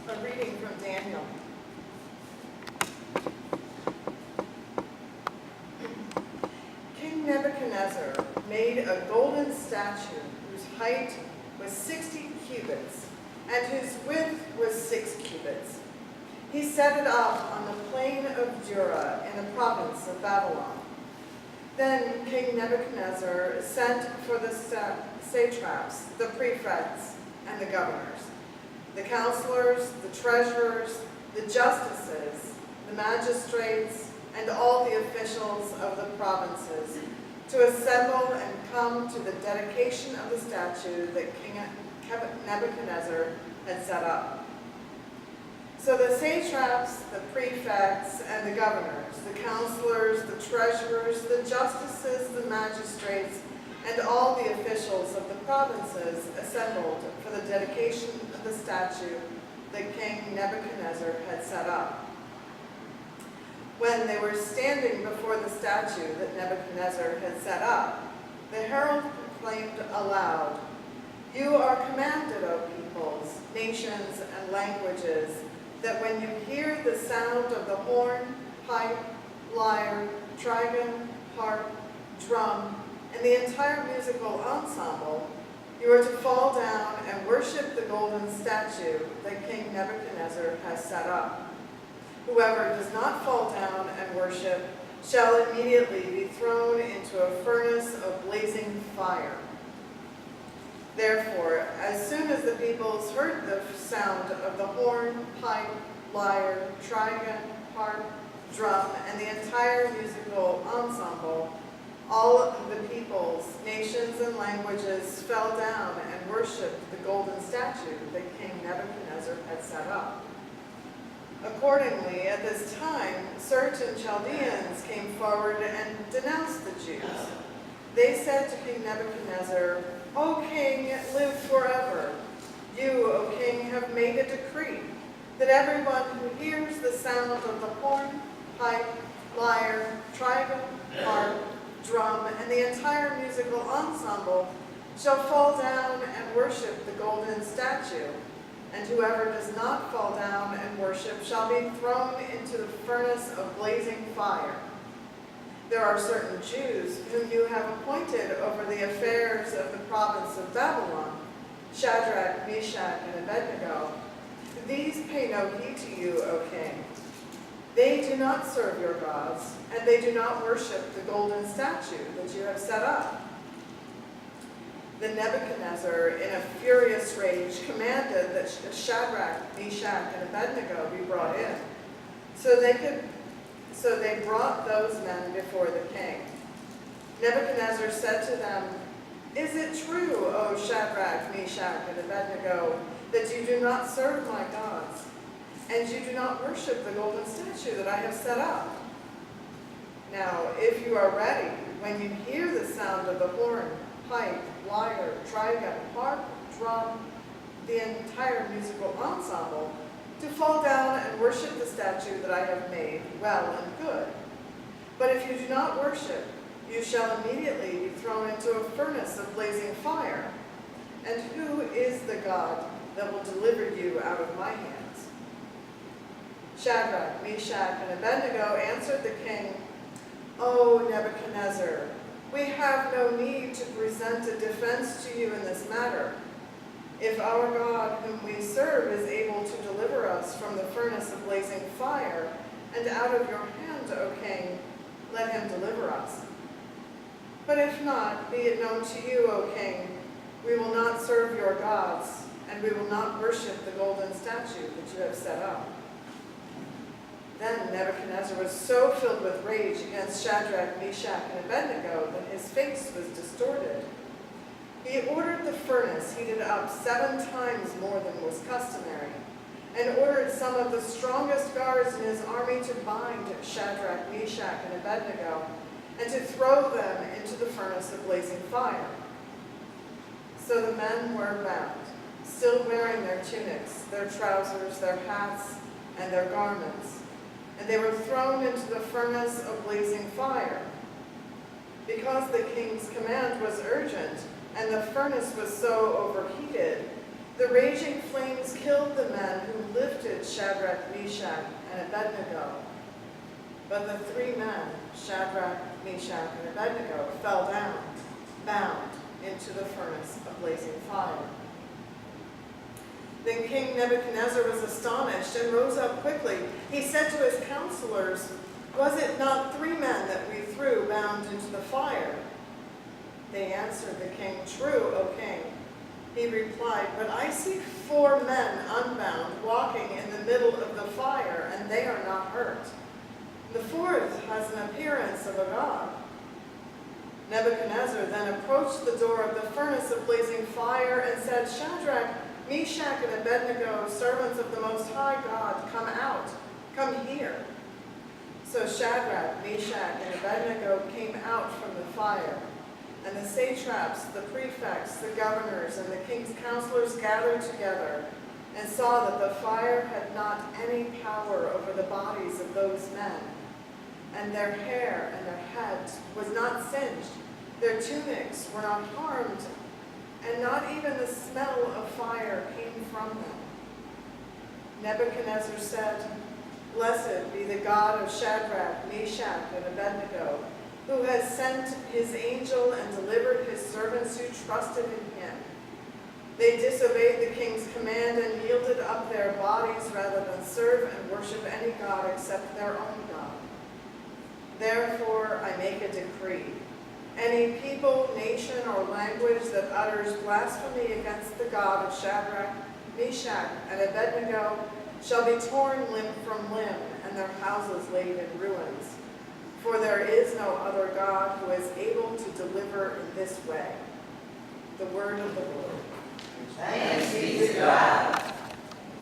A reading from Daniel. King Nebuchadnezzar made a golden statue whose height was 60 cubits and whose width was 6 cubits. He set it up on the plain of Dura in the province of Babylon. Then King Nebuchadnezzar sent for the satraps, the prefects, and the governors, the counselors, the treasurers, the justices, the magistrates, and all the officials of the provinces to assemble and come to the dedication of the statue that King Nebuchadnezzar had set up. So the satraps, the prefects, and the governors, the counselors, the treasurers, the justices, the magistrates, and all the officials of the provinces assembled for the dedication of the statue that King Nebuchadnezzar had set up. When they were standing before the statue that Nebuchadnezzar had set up, the herald proclaimed aloud, "You are commanded, O peoples, nations, and languages, that when you hear the sound of the horn, pipe, lyre, trigon, harp, drum, and the entire musical ensemble, you are to fall down and worship the golden statue that King Nebuchadnezzar has set up. Whoever does not fall down and worship shall immediately be thrown into a furnace of blazing fire." Therefore, as soon as the peoples heard the sound of the horn, pipe, lyre, trigon, harp, drum, and the entire musical ensemble, all of the peoples, nations, and languages fell down and worshipped the golden statue that King Nebuchadnezzar had set up. Accordingly, at this time, certain Chaldeans came forward and denounced the Jews. They said to King Nebuchadnezzar, "O king, live forever. You, O king, have made a decree that everyone who hears the sound of the horn, pipe, lyre, trigon, harp, drum, and the entire musical ensemble shall fall down and worship the golden statue, and whoever does not fall down and worship shall be thrown into the furnace of blazing fire. There are certain Jews whom you have appointed over the affairs of the province of Babylon, Shadrach, Meshach, and Abednego. These pay no heed to you, O king. They do not serve your gods, and they do not worship the golden statue that you have set up." Then Nebuchadnezzar, in a furious rage, commanded that Shadrach, Meshach, and Abednego be brought in. So they brought those men before the king. Nebuchadnezzar said to them, "Is it true, O Shadrach, Meshach, and Abednego, that you do not serve my gods, and you do not worship the golden statue that I have set up? Now, if you are ready, when you hear the sound of the horn, pipe, lyre, trigon, harp, drum, the entire musical ensemble, to fall down and worship the statue that I have made, well and good. But if you do not worship, you shall immediately be thrown into a furnace of blazing fire. And who is the God that will deliver you out of my hands?" Shadrach, Meshach, and Abednego answered the king, "O Nebuchadnezzar, we have no need to present a defense to you in this matter. If our God, whom we serve, is able to deliver us from the furnace of blazing fire and out of your hand, O king, let him deliver us. But if not, be it known to you, O king, we will not serve your gods, and we will not worship the golden statue that you have set up." Then Nebuchadnezzar was so filled with rage against Shadrach, Meshach, and Abednego that his face was distorted. He ordered the furnace heated up 7 times more than was customary, and ordered some of the strongest guards in his army to bind Shadrach, Meshach, and Abednego, and to throw them into the furnace of blazing fire. So the men were bound, still wearing their tunics, their trousers, their hats, and their garments, and they were thrown into the furnace of blazing fire. Because the king's command was urgent, and the furnace was so overheated, The raging flames killed the men who lifted Shadrach, Meshach, and Abednego. But the three men, Shadrach, Meshach, and Abednego, fell down, bound into the furnace of blazing fire. Then King Nebuchadnezzar was astonished and rose up quickly. He said to his counselors, "Was it not three men that we threw bound into the fire?" They answered the king, "True, O king." He replied, "But I see four men unbound walking in the middle of the fire, and they are not hurt. The fourth has an appearance of a god." Nebuchadnezzar then approached the door of the furnace of blazing fire and said, "Shadrach, Meshach, and Abednego, servants of the Most High God, come out, come here." So Shadrach, Meshach, and Abednego came out from the fire, and the satraps, the prefects, the governors, and the king's counselors gathered together and saw that the fire had not any power over the bodies of those men, and their hair and their heads was not singed, their tunics were not harmed, and not even the smell of fire came from them. Nebuchadnezzar said, "Blessed be the God of Shadrach, Meshach, and Abednego, who has sent his angel and delivered his servants who trusted in him. They disobeyed the king's command and yielded up their bodies rather than serve and worship any god except their own God. Therefore I make a decree. Any people, nation, or language that utters blasphemy against the God of Shadrach, Meshach, and Abednego shall be torn limb from limb, and their houses laid in ruins. For there is no other God who is able to deliver in this way." The word of the Lord. Thanks be to God.